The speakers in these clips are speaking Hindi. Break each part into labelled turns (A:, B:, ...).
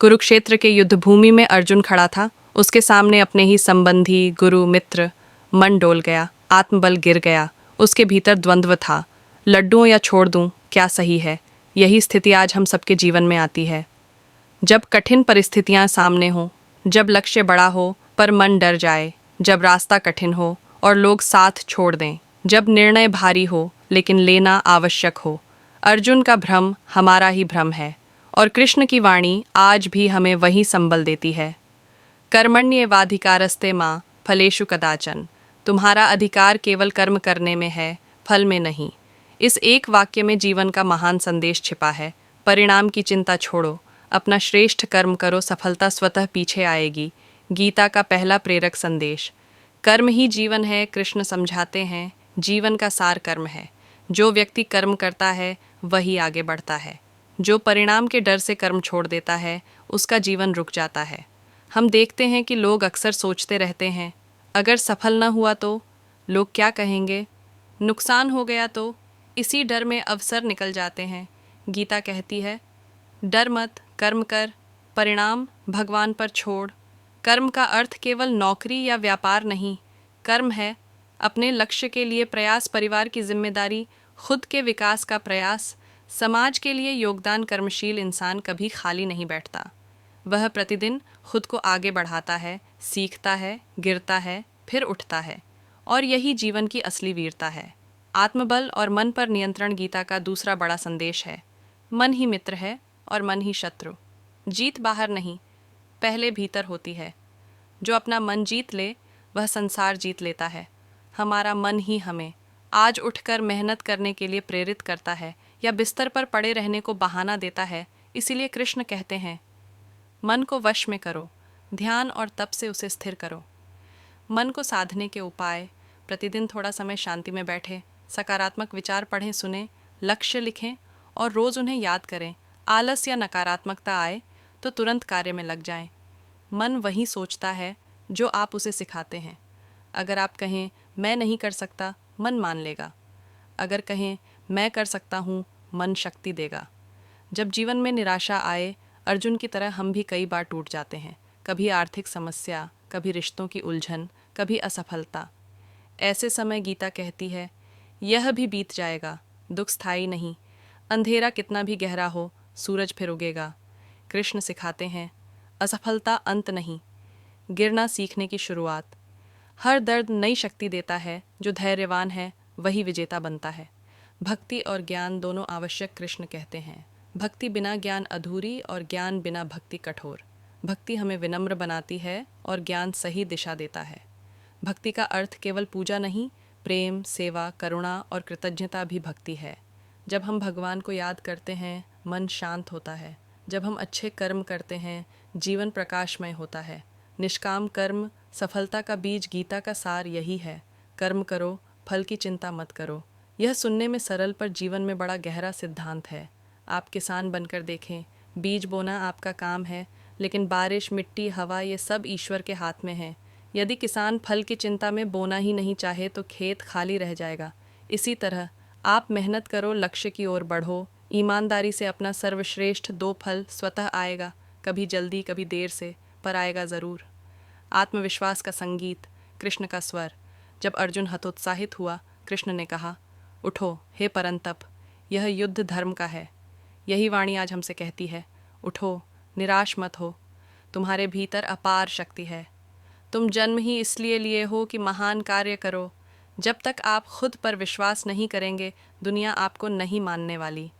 A: कुरुक्षेत्र के युद्ध भूमि में अर्जुन खड़ा था। उसके सामने अपने ही संबंधी, गुरु, मित्र। मन डोल गया, आत्मबल गिर गया। उसके भीतर द्वंद्व था, लड्डूं या छोड़ दूं, क्या सही है। यही स्थिति आज हम सबके जीवन में आती है। जब कठिन परिस्थितियां सामने हो, जब लक्ष्य बड़ा हो पर मन डर जाए, जब रास्ता कठिन हो और लोग साथ छोड़ दें, जब निर्णय भारी हो लेकिन लेना आवश्यक हो। अर्जुन का भ्रम हमारा ही भ्रम है और कृष्ण की वाणी आज भी हमें वही संबल देती है। कर्मण्येवाधिकारस्ते मां फलेषु कदाचन। तुम्हारा अधिकार केवल कर्म करने में है, फल में नहीं। इस एक वाक्य में जीवन का महान संदेश छिपा है। परिणाम की चिंता छोड़ो, अपना श्रेष्ठ कर्म करो, सफलता स्वतः पीछे आएगी। गीता का पहला प्रेरक संदेश। कर्म ही जीवन है, कृष्ण समझाते हैं। जीवन का सार कर्म है। जो व्यक्ति कर्म करता है वही आगे बढ़ता है। जो परिणाम के डर से कर्म छोड़ देता है उसका जीवन रुक जाता है। हम देखते हैं कि लोग अक्सर सोचते रहते हैं, अगर सफल न हुआ तो लोग क्या कहेंगे, नुकसान हो गया तो। इसी डर में अवसर निकल जाते हैं। गीता कहती है, डर मत, कर्म कर, परिणाम भगवान पर छोड़। कर्म का अर्थ केवल नौकरी या व्यापार नहीं। कर्म है अपने लक्ष्य के लिए प्रयास, परिवार की जिम्मेदारी, खुद के विकास का प्रयास, समाज के लिए योगदान। कर्मशील इंसान कभी खाली नहीं बैठता। वह प्रतिदिन खुद को आगे बढ़ाता है, सीखता है, गिरता है, फिर उठता है। और यही जीवन की असली वीरता है। आत्मबल और मन पर नियंत्रण गीता का दूसरा बड़ा संदेश है। मन ही मित्र है और मन ही शत्रु। जीत बाहर नहीं, पहले भीतर होती है। जो अपना मन जीत ले वह संसार जीत लेता है। हमारा मन ही हमें आज उठकर मेहनत करने के लिए प्रेरित करता है या बिस्तर पर पड़े रहने को बहाना देता है। इसीलिए कृष्ण कहते हैं, मन को वश में करो, ध्यान और तप से उसे स्थिर करो। मन को साधने के उपाय: प्रतिदिन थोड़ा समय शांति में बैठें, सकारात्मक विचार पढ़ें, सुनें, लक्ष्य लिखें और रोज़ उन्हें याद करें। आलस या नकारात्मकता आए तो तुरंत कार्य में लग जाएं। मन वही सोचता है जो आप उसे सिखाते हैं। अगर आप कहें मैं नहीं कर सकता, मन मान लेगा। अगर कहें मैं कर सकता हूँ, मन शक्ति देगा। जब जीवन में निराशा आए, अर्जुन की तरह हम भी कई बार टूट जाते हैं। कभी आर्थिक समस्या, कभी रिश्तों की उलझन, कभी असफलता। ऐसे समय गीता कहती है, यह भी बीत जाएगा, दुख स्थायी नहीं। अंधेरा कितना भी गहरा हो, सूरज फिर उगेगा। कृष्ण सिखाते हैं, असफलता अंत नहीं, गिरना सीखने की शुरुआत। हर दर्द नई शक्ति देता है। जो धैर्यवान है वही विजेता बनता है। भक्ति और ज्ञान दोनों आवश्यक, कृष्ण कहते हैं। भक्ति बिना ज्ञान अधूरी और ज्ञान बिना भक्ति कठोर। भक्ति हमें विनम्र बनाती है और ज्ञान सही दिशा देता है। भक्ति का अर्थ केवल पूजा नहीं, प्रेम, सेवा, करुणा और कृतज्ञता भी भक्ति है। जब हम भगवान को याद करते हैं, मन शांत होता है। जब हम अच्छे कर्म करते हैं, जीवन प्रकाशमय होता है। निष्काम कर्म सफलता का बीज। गीता का सार यही है, कर्म करो, फल की चिंता मत करो। यह सुनने में सरल पर जीवन में बड़ा गहरा सिद्धांत है। आप किसान बनकर देखें, बीज बोना आपका काम है, लेकिन बारिश, मिट्टी, हवा ये सब ईश्वर के हाथ में है। यदि किसान फल की चिंता में बोना ही नहीं चाहे तो खेत खाली रह जाएगा। इसी तरह आप मेहनत करो, लक्ष्य की ओर बढ़ो, ईमानदारी से अपना सर्वश्रेष्ठ दो फल स्वतः आएगा। कभी जल्दी, कभी देर से, पर आएगा ज़रूर। आत्मविश्वास का संगीत, कृष्ण का स्वर। जब अर्जुन हतोत्साहित हुआ, कृष्ण ने कहा, उठो हे परंतप, यह युद्ध धर्म का है। यही वाणी आज हमसे कहती है, उठो, निराश मत हो, तुम्हारे भीतर अपार शक्ति है। तुम जन्म ही इसलिए लिए हो कि महान कार्य करो। जब तक आप खुद पर विश्वास नहीं करेंगे, दुनिया आपको नहीं मानने वाली।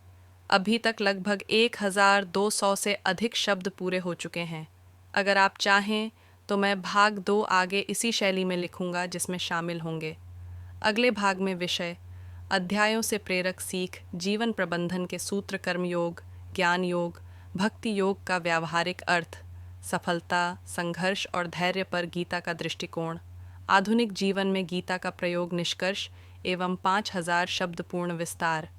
A: अभी तक लगभग 1200 से अधिक शब्द पूरे हो चुके हैं। अगर आप चाहें तो मैं भाग 2 आगे इसी शैली में लिखूंगा, जिसमें शामिल होंगे अगले भाग में विषय, अध्यायों से प्रेरक सीख, जीवन प्रबंधन के सूत्र, कर्म योग, ज्ञान योग, भक्ति योग का व्यावहारिक अर्थ, सफलता, संघर्ष और धैर्य पर गीता का दृष्टिकोण, आधुनिक जीवन में गीता का प्रयोग, निष्कर्ष एवं 5000 शब्दपूर्ण विस्तार।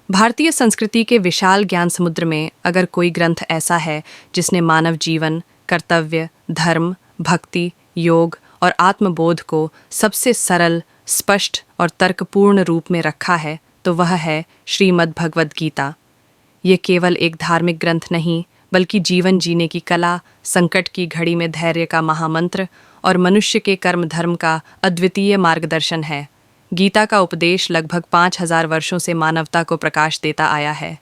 A: भारतीय संस्कृति के विशाल ज्ञान समुद्र में अगर कोई ग्रंथ ऐसा है जिसने मानव जीवन, कर्तव्य, धर्म, भक्ति, योग और आत्मबोध को सबसे सरल, स्पष्ट और तर्कपूर्ण रूप में रखा है, तो वह है श्रीमद् भगवद गीता। ये केवल एक धार्मिक ग्रंथ नहीं, बल्कि जीवन जीने की कला, संकट की घड़ी में धैर्य का महामंत्र और मनुष्य के कर्म धर्म का अद्वितीय मार्गदर्शन है। गीता का उपदेश लगभग 5000 वर्षों से मानवता को प्रकाश देता आया है।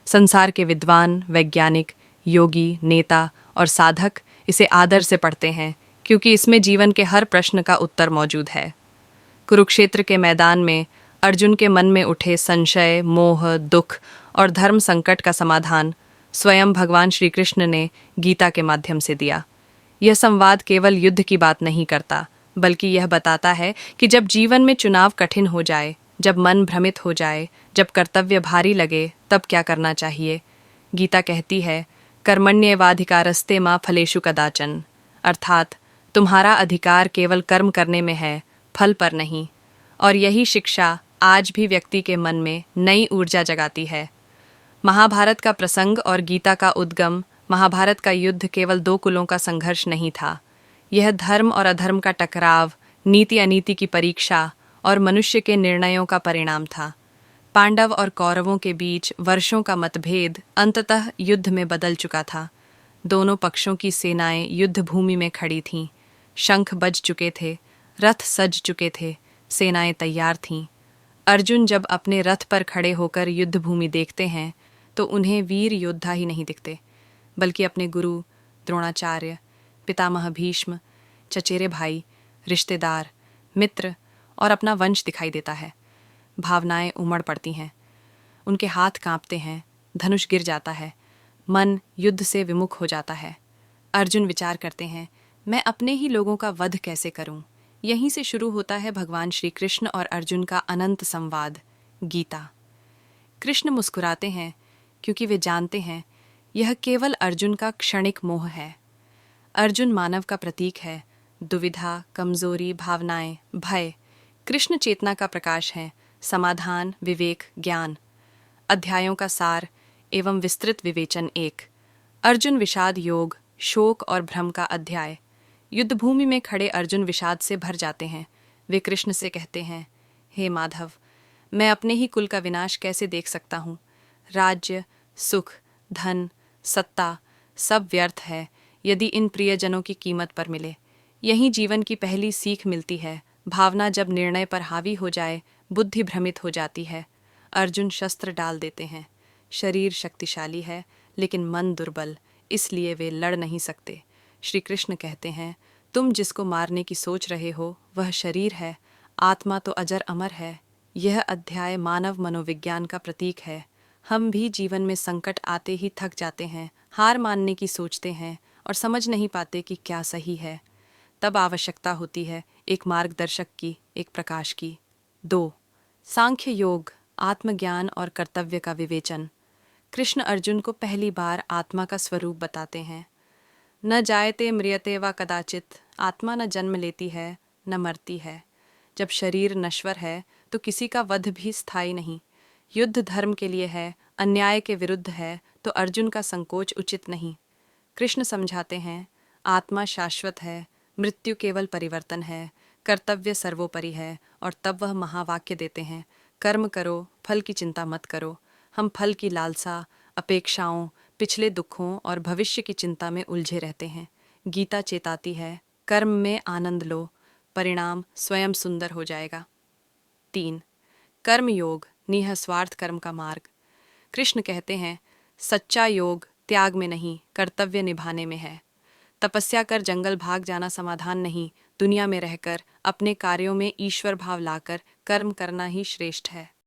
A: संसार के विद्वान, वैज्ञानिक, योगी, नेता और साधक इसे आदर से पढ़ते हैं, क्योंकि इसमें जीवन के हर प्रश्न का उत्तर मौजूद है। कुरुक्षेत्र के मैदान में अर्जुन के मन में उठे संशय, मोह, दुख और धर्म संकट का समाधान स्वयं भगवान श्री कृष्ण ने गीता के माध्यम से दिया। यह संवाद केवल युद्ध की बात नहीं करता, बल्कि यह बताता है कि जब जीवन में चुनाव कठिन हो जाए, जब मन भ्रमित हो जाए, जब कर्तव्य भारी लगे, तब क्या करना चाहिए। गीता कहती है, कर्मण्येवाधिकारस्ते मा फलेषु कदाचन, अर्थात तुम्हारा अधिकार केवल कर्म करने में है, फल पर नहीं। और यही शिक्षा आज भी व्यक्ति के मन में नई ऊर्जा जगाती है। महाभारत का प्रसंग और गीता का उद्गम। महाभारत का युद्ध केवल दो कुलों का संघर्ष नहीं था। यह धर्म और अधर्म का टकराव, नीति अनीति की परीक्षा और मनुष्य के निर्णयों का परिणाम था। पांडव और कौरवों के बीच वर्षों का मतभेद अंततः युद्ध में बदल चुका था। दोनों पक्षों की सेनाएं युद्ध भूमि में खड़ी थीं। शंख बज चुके थे, रथ सज चुके थे, सेनाएं तैयार थीं। अर्जुन जब अपने रथ पर खड़े होकर युद्ध भूमि देखते हैं तो उन्हें वीर योद्धा ही नहीं दिखते, बल्कि अपने गुरु द्रोणाचार्य, पितामह भीष्म, चचेरे भाई, रिश्तेदार, मित्र और अपना वंश दिखाई देता है। भावनाएं उमड़ पड़ती हैं, उनके हाथ कांपते हैं, धनुष गिर जाता है, मन युद्ध से विमुख हो जाता है। अर्जुन विचार करते हैं, मैं अपने ही लोगों का वध कैसे करूं। यहीं से शुरू होता है भगवान श्री कृष्ण और अर्जुन का अनंत संवाद, गीता। कृष्ण मुस्कुराते हैं क्योंकि वे जानते हैं यह केवल अर्जुन का क्षणिक मोह है। अर्जुन मानव का प्रतीक है। दुविधा, कमजोरी, भावनाएं, भय कृष्ण चेतना का प्रकाश है। समाधान, विवेक, ज्ञान। अध्यायों का सार एवं विस्तृत विवेचन 1। अर्जुन विषाद योग, शोक और भ्रम का अध्याय। युद्धभूमि में खड़े अर्जुन विषाद से भर जाते हैं। वे कृष्ण से कहते हैं, हे माधव, मैं अपने ही कुल का विनाश कैसे देख सकता हूँ। राज्य, सुख, धन, सत्ता सब व्यर्थ है यदि इन प्रियजनों की कीमत पर मिले। यहीं जीवन की पहली सीख मिलती है। भावना जब निर्णय पर हावी हो जाए, बुद्धि भ्रमित हो जाती है। अर्जुन शस्त्र डाल देते हैं। शरीर शक्तिशाली है, लेकिन मन दुर्बल, इसलिए वे लड़ नहीं सकते। श्री कृष्ण कहते हैं, तुम जिसको मारने की सोच रहे हो वह शरीर है, आत्मा तो अजर अमर है। यह अध्याय मानव मनोविज्ञान का प्रतीक है। हम भी जीवन में संकट आते ही थक जाते हैं, हार मानने की सोचते हैं और समझ नहीं पाते कि क्या सही है। तब आवश्यकता होती है एक मार्गदर्शक की, एक प्रकाश की। 2। सांख्य योग, आत्मज्ञान और कर्तव्य का विवेचन। कृष्ण अर्जुन को पहली बार आत्मा का स्वरूप बताते हैं। न जायते म्रियते वा कदाचित, आत्मा न जन्म लेती है न मरती है। जब शरीर नश्वर है तो किसी का वध भी स्थायी नहीं। युद्ध धर्म के लिए है, अन्याय के विरुद्ध है, तो अर्जुन का संकोच उचित नहीं। कृष्ण समझाते हैं, आत्मा शाश्वत है, मृत्यु केवल परिवर्तन है, कर्तव्य सर्वोपरि है। और तब वह महावाक्य देते हैं, कर्म करो, फल की चिंता मत करो। हम फल की लालसा, अपेक्षाओं, पिछले दुखों और भविष्य की चिंता में उलझे रहते हैं। गीता चेताती है, कर्म में आनंद लो, परिणाम स्वयं सुंदर हो जाएगा। 3। कर्म योग, निःस्वार्थ कर्म का मार्ग। कृष्ण कहते हैं, सच्चा योग त्याग में नहीं, कर्तव्य निभाने में है। तपस्या कर जंगल भाग जाना समाधान नहीं, दुनिया में रहकर अपने कार्यों में ईश्वर भाव लाकर कर्म करना ही श्रेष्ठ है।